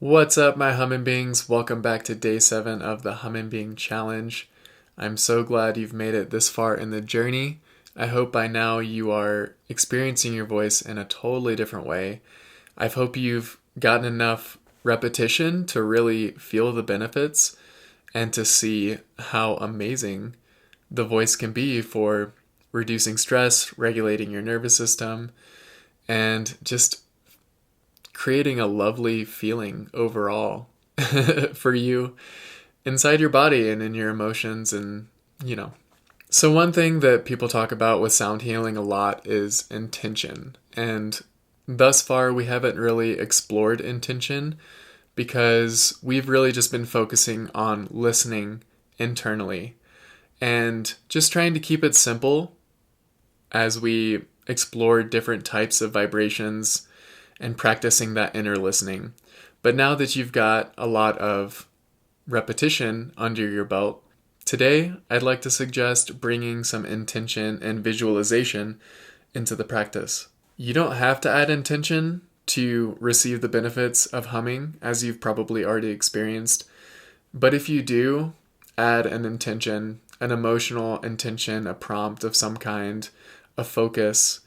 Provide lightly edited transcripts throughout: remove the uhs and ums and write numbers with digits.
What's up, my humming beings? Welcome back to day 7 of the Humming Being Challenge. I'm so glad you've made it this far in the journey. I hope by now you are experiencing your voice in a totally different way. I hope you've gotten enough repetition to really feel the benefits and to see how amazing the voice can be for reducing stress, regulating your nervous system, and just creating a lovely feeling overall for you inside your body and in your emotions and. So one thing that people talk about with sound healing a lot is intention. And thus far we haven't really explored intention because we've really just been focusing on listening internally and just trying to keep it simple as we explore different types of vibrations and practicing that inner listening. But now that you've got a lot of repetition under your belt, today I'd like to suggest bringing some intention and visualization into the practice. You don't have to add intention to receive the benefits of humming, as you've probably already experienced. But if you do add an intention, an emotional intention, a prompt of some kind, a focus,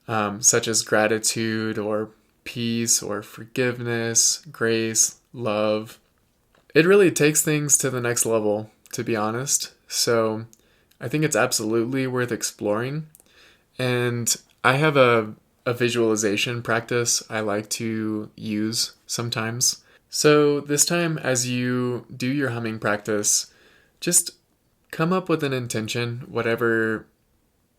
such as gratitude or peace or forgiveness, grace, love. It really takes things to the next level, to be honest. So I think it's absolutely worth exploring. And I have a visualization practice I like to use sometimes. So this time, as you do your humming practice, just come up with an intention, whatever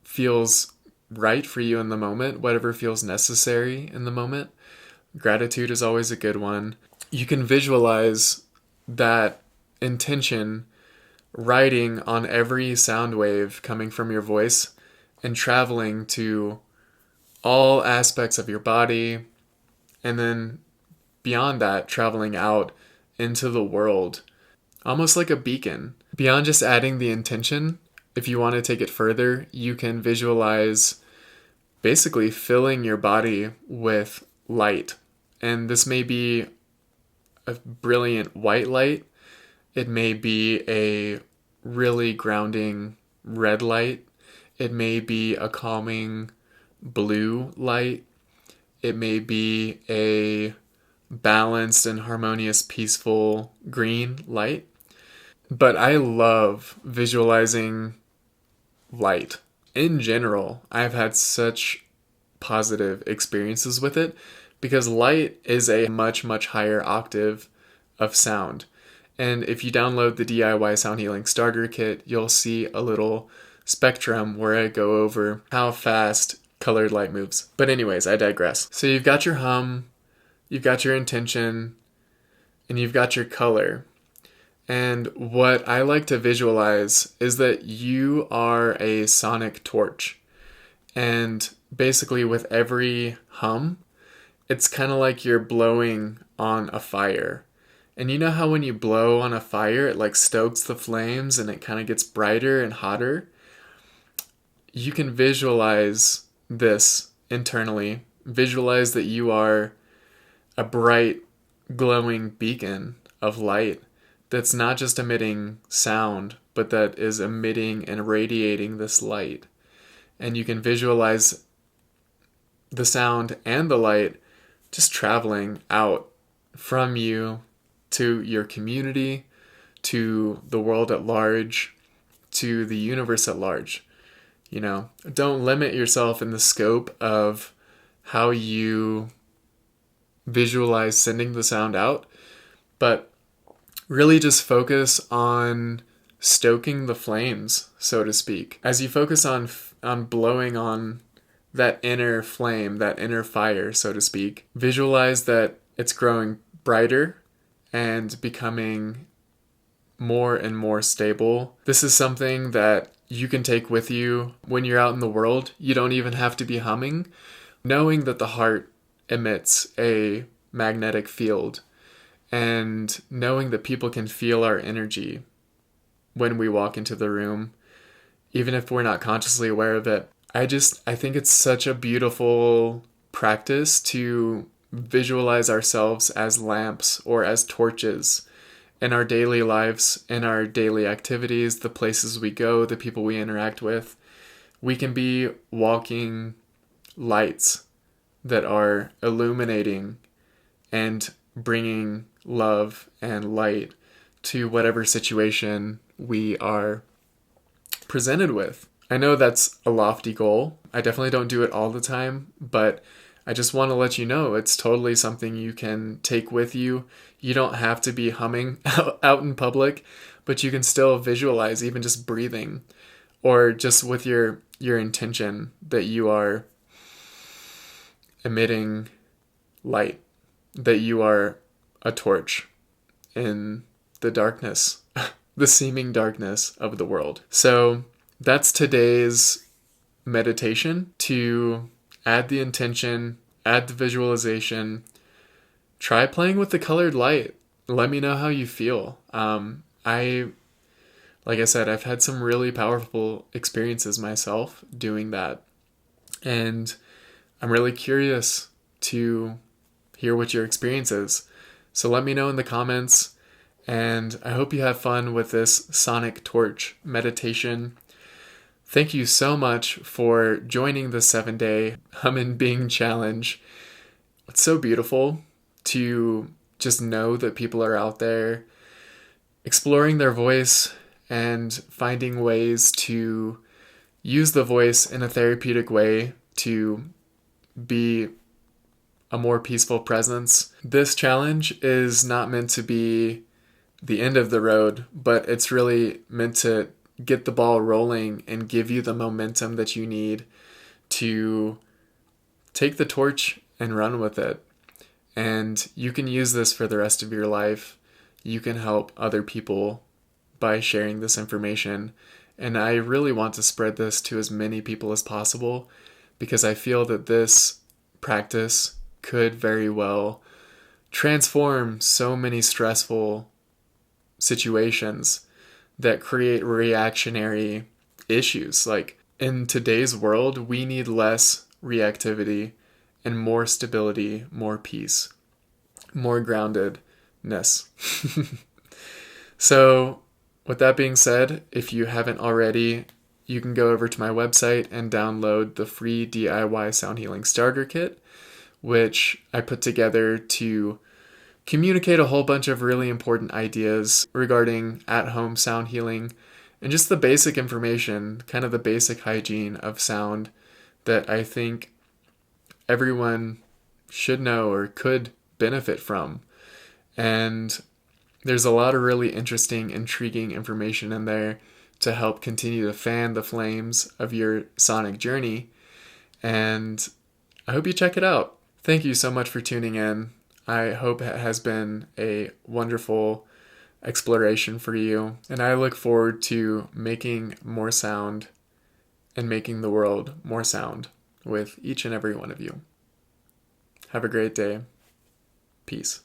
feels right for you in the moment, whatever feels necessary in the moment. Gratitude is always a good one. You can visualize that intention riding on every sound wave coming from your voice and traveling to all aspects of your body, and then beyond that, traveling out into the world, almost like a beacon. Beyond just adding the intention, if you want to take it further, you can visualize basically filling your body with light. And this may be a brilliant white light. It may be a really grounding red light. It may be a calming blue light. It may be a balanced and harmonious, peaceful green light. But I love visualizing light. In general, I've had such positive experiences with it because light is a much, much higher octave of sound. And if you download the DIY Sound Healing Starter Kit, you'll see a little spectrum where I go over how fast colored light moves. But anyways, I digress. So you've got your hum, you've got your intention, and you've got your color. And what I like to visualize is that you are a sonic torch. And basically with every hum, it's kind of like you're blowing on a fire. And you know how when you blow on a fire, it like stokes the flames and it kind of gets brighter and hotter? You can visualize this internally. Visualize that you are a bright, glowing beacon of light that's not just emitting sound, but that is emitting and radiating this light. And you can visualize the sound and the light just traveling out from you to your community, to the world at large, to the universe at large. Don't limit yourself in the scope of how you visualize sending the sound out, but really just focus on stoking the flames, so to speak. As you focus on blowing on that inner flame, that inner fire, so to speak, visualize that it's growing brighter and becoming more and more stable. This is something that you can take with you when you're out in the world. You don't even have to be humming. Knowing that the heart emits a magnetic field and knowing that people can feel our energy when we walk into the room, even if we're not consciously aware of it. I think it's such a beautiful practice to visualize ourselves as lamps or as torches in our daily lives, in our daily activities, the places we go, the people we interact with. We can be walking lights that are illuminating and bringing love and light to whatever situation we are presented with. I know that's a lofty goal. I definitely don't do it all the time, but I just want to let you know it's totally something you can take with you. You don't have to be humming out in public, but you can still visualize even just breathing, or just with your intention that you are emitting light, that you are a torch in the darkness, the seeming darkness of the world. So that's today's meditation, to add the intention, add the visualization, try playing with the colored light. Let me know how you feel. Like I said, I've had some really powerful experiences myself doing that. And I'm really curious to hear what your experience is. So let me know in the comments. And I hope you have fun with this sonic torch meditation. Thank you so much for joining the 7-day Hummin Being Challenge. It's so beautiful to just know that people are out there exploring their voice and finding ways to use the voice in a therapeutic way to be a more peaceful presence. This challenge is not meant to be the end of the road, but it's really meant to get the ball rolling and give you the momentum that you need to take the torch and run with it. And you can use this for the rest of your life. You can help other people by sharing this information. And I really want to spread this to as many people as possible, because I feel that this practice could very well transform so many stressful situations that create reactionary issues. Like, in today's world, we need less reactivity and more stability, more peace, more groundedness. So, with that being said, if you haven't already, you can go over to my website and download the free DIY Sound Healing Starter Kit, which I put together to communicate a whole bunch of really important ideas regarding at-home sound healing and just the basic information, kind of the basic hygiene of sound that I think everyone should know or could benefit from. And there's a lot of really interesting, intriguing information in there to help continue to fan the flames of your sonic journey. And I hope you check it out. Thank you so much for tuning in. I hope it has been a wonderful exploration for you, and I look forward to making more sound and making the world more sound with each and every one of you. Have a great day. Peace.